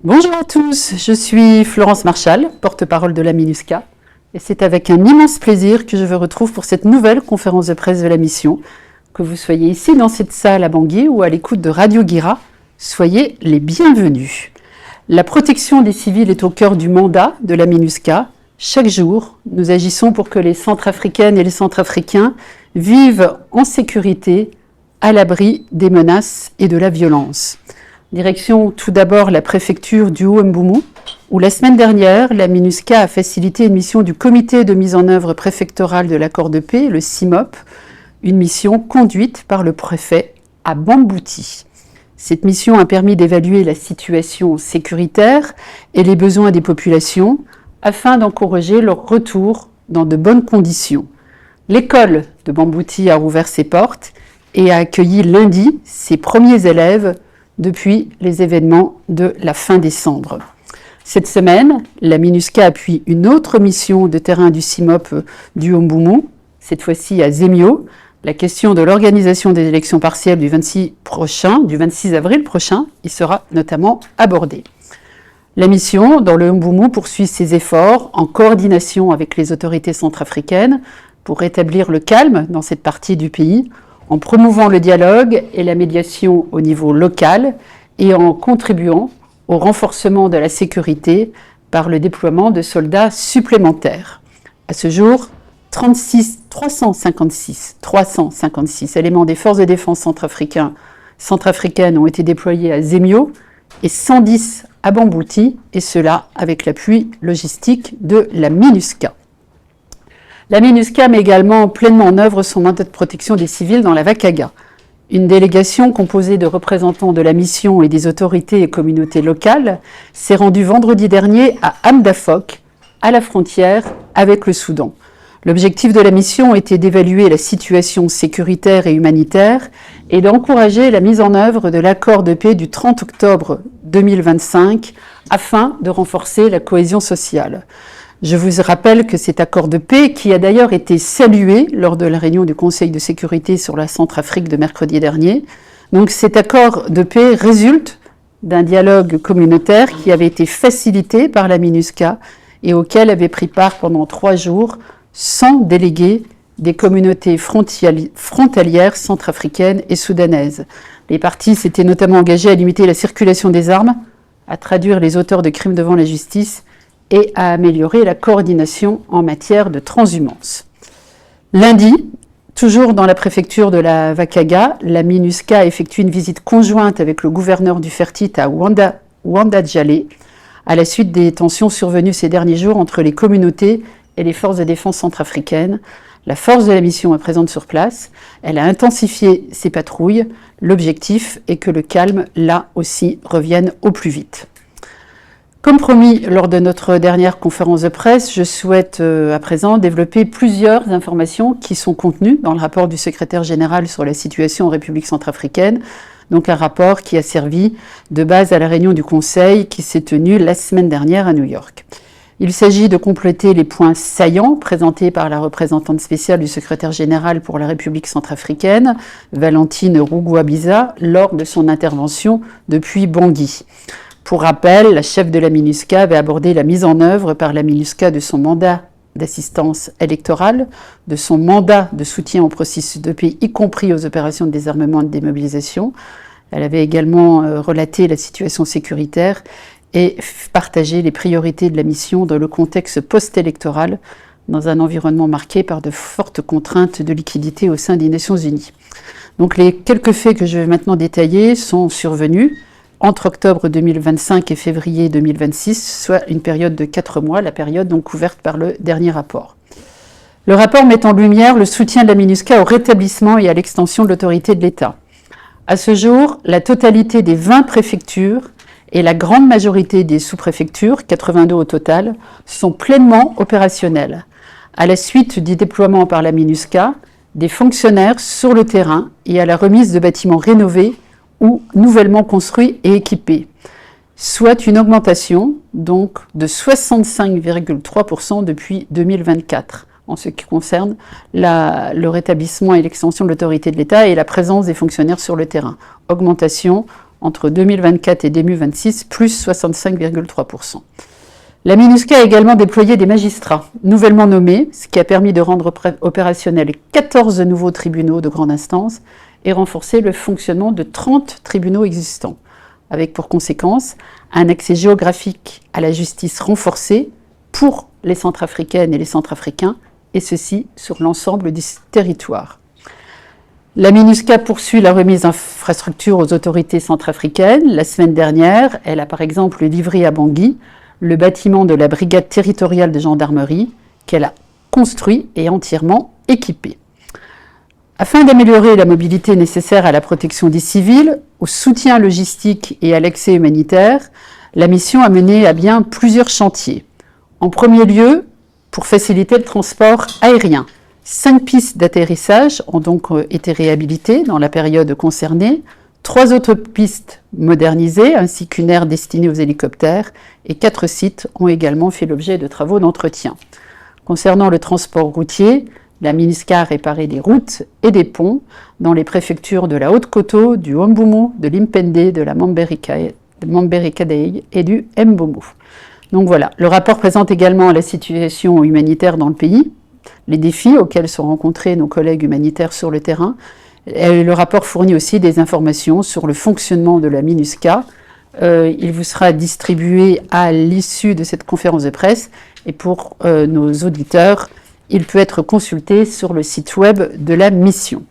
Bonjour à tous, je suis Florence Marchal, porte-parole de la MINUSCA, et c'est avec un immense plaisir que je vous retrouve pour cette nouvelle conférence de presse de la mission. Que vous soyez ici dans cette salle à Bangui ou à l'écoute de Radio Guira, soyez les bienvenus. La protection des civils est au cœur du mandat de la MINUSCA. Chaque jour, nous agissons pour que les Centrafricaines et les Centrafricains vivent en sécurité, à l'abri des menaces et de la violence. Direction tout d'abord la préfecture du Haut-Mboummou, où la semaine dernière, la MINUSCA a facilité une mission du comité de mise en œuvre préfectoral de l'accord de paix, le CIMOP, une mission conduite par le préfet à Bambouti. Cette mission a permis d'évaluer la situation sécuritaire et les besoins des populations afin d'encourager leur retour dans de bonnes conditions. L'école de Bambouti a rouvert ses portes et a accueilli lundi ses premiers élèves depuis les événements de la fin décembre. Cette semaine, la MINUSCA appuie une autre mission de terrain du CIMOP du Haut-Mboummou, cette fois-ci à Zemio. La question de l'organisation des élections partielles du 26 avril prochain y sera notamment abordée. La mission dans le Haut-Mboummou poursuit ses efforts en coordination avec les autorités centrafricaines pour rétablir le calme dans cette partie du pays, en promouvant le dialogue et la médiation au niveau local et en contribuant au renforcement de la sécurité par le déploiement de soldats supplémentaires. À ce jour, 356 éléments des forces de défense centrafricaines ont été déployés à Zemio et 110 à Bambouti, et cela avec l'appui logistique de la MINUSCA. La MINUSCA met également pleinement en œuvre son mandat de protection des civils dans la Vakaga. Une délégation composée de représentants de la mission et des autorités et communautés locales s'est rendue vendredi dernier à Hamdafok, à la frontière avec le Soudan. L'objectif de la mission était d'évaluer la situation sécuritaire et humanitaire et d'encourager la mise en œuvre de l'accord de paix du 30 octobre 2025 afin de renforcer la cohésion sociale. Je vous rappelle que cet accord de paix, qui a d'ailleurs été salué lors de la réunion du Conseil de sécurité sur la Centrafrique de mercredi dernier, donc cet accord de paix résulte d'un dialogue communautaire qui avait été facilité par la MINUSCA et auquel avaient pris part pendant 3 jours 100 délégués des communautés frontalières centrafricaines et soudanaises. Les parties s'étaient notamment engagées à limiter la circulation des armes, à traduire les auteurs de crimes devant la justice et à améliorer la coordination en matière de transhumance. Lundi, toujours dans la préfecture de la Vakaga, la MINUSCA a effectué une visite conjointe avec le gouverneur du Fertit à Wanda-Djalé, à la suite des tensions survenues ces derniers jours entre les communautés et les forces de défense centrafricaines. La force de la mission est présente sur place. Elle a intensifié ses patrouilles. L'objectif est que le calme, là aussi, revienne au plus vite. Comme promis lors de notre dernière conférence de presse, je souhaite à présent développer plusieurs informations qui sont contenues dans le rapport du secrétaire général sur la situation en République centrafricaine, donc un rapport qui a servi de base à la réunion du Conseil qui s'est tenue la semaine dernière à New York. Il s'agit de compléter les points saillants présentés par la représentante spéciale du secrétaire général pour la République centrafricaine, Valentine Rugwabiza, lors de son intervention depuis Bangui. Pour rappel, la chef de la MINUSCA avait abordé la mise en œuvre par la MINUSCA de son mandat d'assistance électorale, de son mandat de soutien au processus de paix, y compris aux opérations de désarmement et de démobilisation. Elle avait également relaté la situation sécuritaire et partagé les priorités de la mission dans le contexte post-électoral, dans un environnement marqué par de fortes contraintes de liquidité au sein des Nations Unies. Donc les quelques faits que je vais maintenant détailler sont survenus entre octobre 2025 et février 2026, soit une période de 4 mois, la période donc couverte par le dernier rapport. Le rapport met en lumière le soutien de la MINUSCA au rétablissement et à l'extension de l'autorité de l'État. À ce jour, la totalité des 20 préfectures et la grande majorité des sous-préfectures, 82 au total, sont pleinement opérationnelles. À la suite du déploiement par la MINUSCA, des fonctionnaires sur le terrain et à la remise de bâtiments rénovés ou nouvellement construits et équipés, soit une augmentation donc de 65,3% depuis 2024 en ce qui concerne le rétablissement et l'extension de l'autorité de l'État et la présence des fonctionnaires sur le terrain. Augmentation entre 2024 et 2026, plus 65,3%. La MINUSCA a également déployé des magistrats nouvellement nommés, ce qui a permis de rendre opérationnels 14 nouveaux tribunaux de grande instance et renforcer le fonctionnement de 30 tribunaux existants, avec pour conséquence un accès géographique à la justice renforcé pour les Centrafricaines et les Centrafricains, et ceci sur l'ensemble du territoire. La MINUSCA poursuit la remise d'infrastructures aux autorités centrafricaines. La semaine dernière, elle a par exemple livré à Bangui le bâtiment de la brigade territoriale de gendarmerie qu'elle a construit et entièrement équipé. Afin d'améliorer la mobilité nécessaire à la protection des civils, au soutien logistique et à l'accès humanitaire, la mission a mené à bien plusieurs chantiers. En premier lieu, pour faciliter le transport aérien. 5 pistes d'atterrissage ont donc été réhabilitées dans la période concernée, 3 autres pistes modernisées, ainsi qu'une aire destinée aux hélicoptères, et 4 sites ont également fait l'objet de travaux d'entretien. Concernant le transport routier, la MINUSCA a réparé des routes et des ponts dans les préfectures de la Haute-Koto, du Homboumou, de l'Impende, de la Mamberikadei et du Mbomou. Donc voilà, le rapport présente également la situation humanitaire dans le pays, les défis auxquels sont rencontrés nos collègues humanitaires sur le terrain. Et le rapport fournit aussi des informations sur le fonctionnement de la MINUSCA. Il vous sera distribué à l'issue de cette conférence de presse et pour nos auditeurs, il peut être consulté sur le site web de la mission.